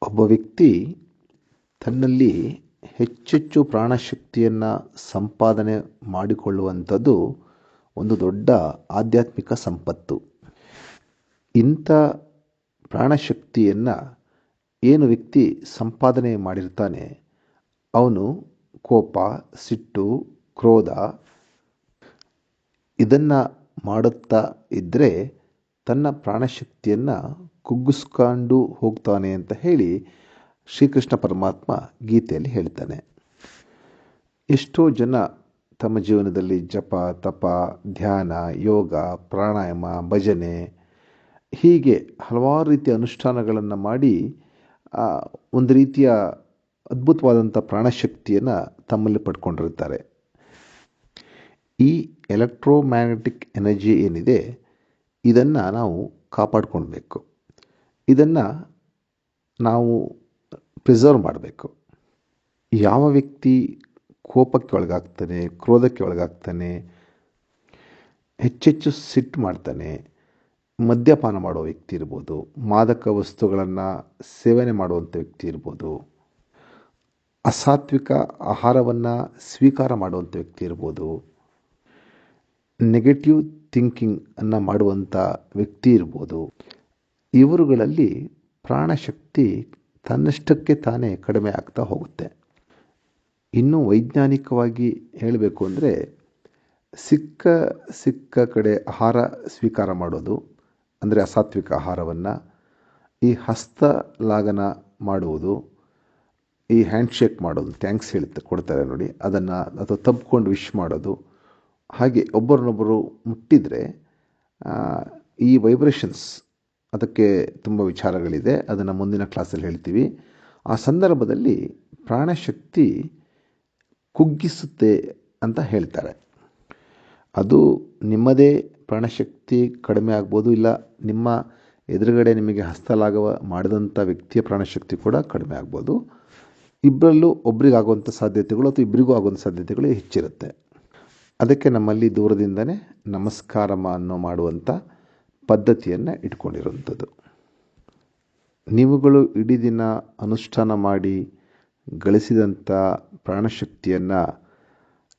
ಒಬ್ಬ ವ್ಯಕ್ತಿ ತನ್ನಲ್ಲಿ ಹೆಚ್ಚೆಚ್ಚು ಪ್ರಾಣಶಕ್ತಿಯನ್ನು ಸಂಪಾದನೆ ಮಾಡಿಕೊಳ್ಳುವಂಥದ್ದು ಒಂದು ದೊಡ್ಡ ಆಧ್ಯಾತ್ಮಿಕ ಸಂಪತ್ತು. ಇಂಥ ಪ್ರಾಣಶಕ್ತಿಯನ್ನು ಏನು ವ್ಯಕ್ತಿ ಸಂಪಾದನೆ ಮಾಡಿರ್ತಾನೆ ಅವನು ಕೋಪ, ಸಿಟ್ಟು, ಕ್ರೋಧ ಇದನ್ನು ಮಾಡುತ್ತಾ ಇದ್ದರೆ ತನ್ನ ಪ್ರಾಣಶಕ್ತಿಯನ್ನು ಕುಗ್ಗಿಸ್ಕೊಂಡು ಹೋಗ್ತಾನೆ ಅಂತ ಹೇಳಿ ಶ್ರೀಕೃಷ್ಣ ಪರಮಾತ್ಮ ಗೀತೆಯಲ್ಲಿ ಹೇಳ್ತಾನೆ. ಎಷ್ಟೋ ಜನ ತಮ್ಮ ಜೀವನದಲ್ಲಿ ಜಪ, ತಪ, ಧ್ಯಾನ, ಯೋಗ, ಪ್ರಾಣಾಯಾಮ, ಭಜನೆ ಹೀಗೆ ಹಲವಾರು ರೀತಿಯ ಅನುಷ್ಠಾನಗಳನ್ನು ಮಾಡಿ ಒಂದು ರೀತಿಯ ಅದ್ಭುತವಾದಂಥ ಪ್ರಾಣಶಕ್ತಿಯನ್ನು ತಮ್ಮಲ್ಲಿ ಪಡ್ಕೊಂಡಿರ್ತಾರೆ. ಈ ಎಲೆಕ್ಟ್ರೋಮ್ಯಾಗ್ನೆಟಿಕ್ ಎನರ್ಜಿ ಏನಿದೆ ಇದನ್ನು ನಾವು ಕಾಪಾಡ್ಕೊಳ್ಬೇಕು. ಇದನ್ನು ನಾವು ಪ್ರಿಸರ್ವ್ ಮಾಡಬೇಕು. ಯಾವ ವ್ಯಕ್ತಿ ಕೋಪಕ್ಕೆ ಒಳಗಾಗ್ತಾನೆ, ಕ್ರೋಧಕ್ಕೆ ಒಳಗಾಗ್ತಾನೆ, ಹೆಚ್ಚೆಚ್ಚು ಸಿಟ್ಟು ಮಾಡ್ತಾನೆ, ಮದ್ಯಪಾನ ಮಾಡೋ ವ್ಯಕ್ತಿ ಇರ್ಬೋದು, ಮಾದಕ ವಸ್ತುಗಳನ್ನು ಸೇವನೆ ಮಾಡುವಂಥ ವ್ಯಕ್ತಿ ಇರ್ಬೋದು, ಅಸಾತ್ವಿಕ ಆಹಾರವನ್ನು ಸ್ವೀಕಾರ ಮಾಡುವಂಥ ವ್ಯಕ್ತಿ ಇರ್ಬೋದು, ನೆಗೆಟಿವ್ ಥಿಂಕಿಂಗ್ ಅನ್ನು ಮಾಡುವಂಥ ವ್ಯಕ್ತಿ ಇರ್ಬೋದು, ಇವರುಗಳಲ್ಲಿ ಪ್ರಾಣಶಕ್ತಿ ತನ್ನಷ್ಟಕ್ಕೆ ತಾನೇ ಕಡಿಮೆ ಆಗ್ತಾ ಹೋಗುತ್ತೆ. ಇನ್ನೂ ವೈಜ್ಞಾನಿಕವಾಗಿ ಹೇಳಬೇಕು ಅಂದರೆ ಸಿಕ್ಕ ಕಡೆ ಆಹಾರ ಸ್ವೀಕಾರ ಮಾಡೋದು ಅಂದರೆ ಅಸಾತ್ವಿಕ ಆಹಾರವನ್ನು, ಈ ಹಸ್ತಲಾಘನ ಮಾಡುವುದು, ಈ ಹ್ಯಾಂಡ್ಶೇಕ್ ಮಾಡೋದು, ಥ್ಯಾಂಕ್ಸ್ ಕೊಡ್ತಾರೆ ನೋಡಿ ಅದನ್ನು, ಅಥವಾ ತಬ್ಕೊಂಡು ವಿಶ್ ಮಾಡೋದು, ಹಾಗೆ ಒಬ್ಬರನ್ನೊಬ್ಬರು ಮುಟ್ಟಿದರೆ ಈ ವೈಬ್ರೇಷನ್ಸ್ ಅದಕ್ಕೆ ತುಂಬ ವಿಚಾರಗಳಿದೆ, ಅದನ್ನು ಮುಂದಿನ ಕ್ಲಾಸಲ್ಲಿ ಹೇಳ್ತೀವಿ. ಆ ಸಂದರ್ಭದಲ್ಲಿ ಪ್ರಾಣಶಕ್ತಿ ಕುಗ್ಗಿಸುತ್ತೆ ಅಂತ ಹೇಳ್ತಾರೆ. ಅದು ನಿಮ್ಮದೇ ಪ್ರಾಣಶಕ್ತಿ ಕಡಿಮೆ ಆಗ್ಬೋದು, ಇಲ್ಲ ನಿಮ್ಮ ಎದುರುಗಡೆ ನಿಮಗೆ ಹಸ್ತಲಾಘವ ಮಾಡಿದಂಥ ವ್ಯಕ್ತಿಯ ಪ್ರಾಣಶಕ್ತಿ ಕೂಡ ಕಡಿಮೆ ಆಗ್ಬೋದು. ಇಬ್ಬರಲ್ಲೂ ಒಬ್ರಿಗಾಗುವಂಥ ಸಾಧ್ಯತೆಗಳು ಅಥವಾ ಇಬ್ಬರಿಗೂ ಆಗುವಂಥ ಸಾಧ್ಯತೆಗಳು ಹೆಚ್ಚಿರುತ್ತೆ. ಅದಕ್ಕೆ ನಮ್ಮಲ್ಲಿ ದೂರದಿಂದನೇ ನಮಸ್ಕಾರ ಮಾಡುವಂಥ ಪದ್ಧತಿಯನ್ನು ಇಟ್ಕೊಂಡಿರುವಂಥದ್ದು. ನೀವುಗಳು ಇಡೀ ದಿನ ಅನುಷ್ಠಾನ ಮಾಡಿ ಗಳಿಸಿದಂಥ ಪ್ರಾಣಶಕ್ತಿಯನ್ನು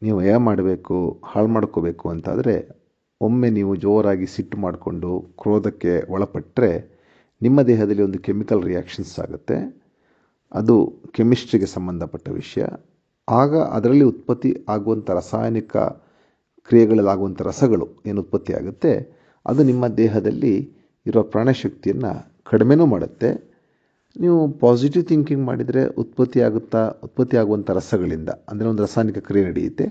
ನೀವು ವ್ಯಯ ಮಾಡಬೇಕು, ಹಾಳು ಮಾಡ್ಕೋಬೇಕು ಅಂತಾದರೆ ಒಮ್ಮೆ ನೀವು ಜೋರಾಗಿ ಸಿಟ್ಟು ಮಾಡಿಕೊಂಡು ಕ್ರೋಧಕ್ಕೆ ಒಳಪಟ್ಟರೆ ನಿಮ್ಮ ದೇಹದಲ್ಲಿ ಒಂದು ಕೆಮಿಕಲ್ ರಿಯಾಕ್ಷನ್ಸ್ ಆಗುತ್ತೆ. ಅದು ಕೆಮಿಸ್ಟ್ರಿಗೆ ಸಂಬಂಧಪಟ್ಟ ವಿಷಯ. ಆಗ ಅದರಲ್ಲಿ ಉತ್ಪತ್ತಿ ಆಗುವಂಥ ರಾಸಾಯನಿಕ ಕ್ರಿಯೆಗಳಲ್ಲಾಗುವಂಥ ರಸಗಳು ಏನು ಉತ್ಪತ್ತಿ ಆಗುತ್ತೆ ಅದು ನಿಮ್ಮ ದೇಹದಲ್ಲಿ ಇರೋ ಪ್ರಾಣಶಕ್ತಿಯನ್ನು ಕಡಿಮೆನೂ ಮಾಡುತ್ತೆ. ನೀವು ಪಾಸಿಟಿವ್ ಥಿಂಕಿಂಗ್ ಮಾಡಿದರೆ ಉತ್ಪತ್ತಿ ಆಗುವಂಥ ರಸಗಳಿಂದ ಅಂದರೆ ಒಂದು ರಾಸಾಯನಿಕ ಕ್ರಿಯೆ ನಡೆಯುತ್ತೆ,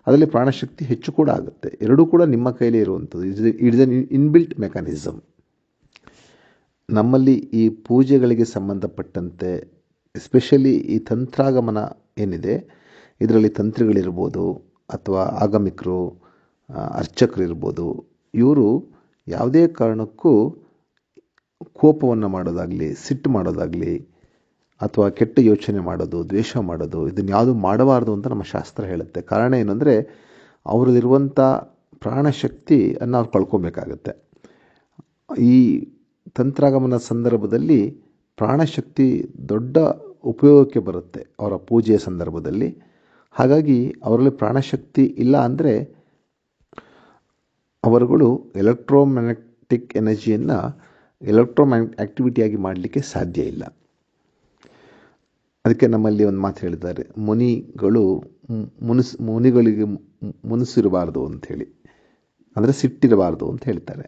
ಅದರಲ್ಲಿ ಪ್ರಾಣಶಕ್ತಿ ಹೆಚ್ಚು ಕೂಡ ಆಗುತ್ತೆ. ಎರಡೂ ಕೂಡ ನಿಮ್ಮ ಕೈಲೇ ಇರುವಂಥದ್ದು. It is an inbuilt mechanism. ನಮ್ಮಲ್ಲಿ ಈ ಪೂಜೆಗಳಿಗೆ ಸಂಬಂಧಪಟ್ಟಂತೆ ಎಸ್ಪೆಷಲಿ ಈ ತಂತ್ರಾಗಮನ ಏನಿದೆ ಇದರಲ್ಲಿ ತಂತ್ರಿಗಳಿರ್ಬೋದು ಅಥವಾ ಆಗಮಿಕರು, ಅರ್ಚಕರು ಇರ್ಬೋದು, ಇವರು ಯಾವುದೇ ಕಾರಣಕ್ಕೂ ಕೋಪವನ್ನು ಮಾಡೋದಾಗಲಿ, ಸಿಟ್ಟು ಮಾಡೋದಾಗಲಿ ಅಥವಾ ಕೆಟ್ಟ ಯೋಚನೆ ಮಾಡೋದು, ದ್ವೇಷ ಮಾಡೋದು ಇದನ್ನು ಯಾವುದು ಮಾಡಬಾರ್ದು ಅಂತ ನಮ್ಮ ಶಾಸ್ತ್ರ ಹೇಳುತ್ತೆ. ಕಾರಣ ಏನಂದರೆ ಅವರಲ್ಲಿರುವಂಥ ಪ್ರಾಣಶಕ್ತಿಯನ್ನು ಅವ್ರು ಕಳ್ಕೊಬೇಕಾಗತ್ತೆ. ಈ ತಂತ್ರಾಗಮನ ಸಂದರ್ಭದಲ್ಲಿ ಪ್ರಾಣಶಕ್ತಿ ದೊಡ್ಡ ಉಪಯೋಗಕ್ಕೆ ಬರುತ್ತೆ ಅವರ ಪೂಜೆಯ ಸಂದರ್ಭದಲ್ಲಿ. ಹಾಗಾಗಿ ಅವರಲ್ಲಿ ಪ್ರಾಣಶಕ್ತಿ ಇಲ್ಲ ಅಂದರೆ ಅವರುಗಳು ಎಲೆಕ್ಟ್ರೋಮ್ಯಾಗ್ನೆಟಿಕ್ ಎನರ್ಜಿಯನ್ನು ಆ್ಯಕ್ಟಿವಿಟಿಯಾಗಿ ಮಾಡಲಿಕ್ಕೆ ಸಾಧ್ಯ ಇಲ್ಲ. ಅದಕ್ಕೆ ನಮ್ಮಲ್ಲಿ ಒಂದು ಮಾತು ಹೇಳಿದ್ದಾರೆ, ಮುನಿಗಳಿಗೆ ಮುನಿಸಿರಬಾರ್ದು ಅಂಥೇಳಿ, ಅಂದರೆ ಸಿಟ್ಟಿರಬಾರ್ದು ಅಂತ ಹೇಳ್ತಾರೆ.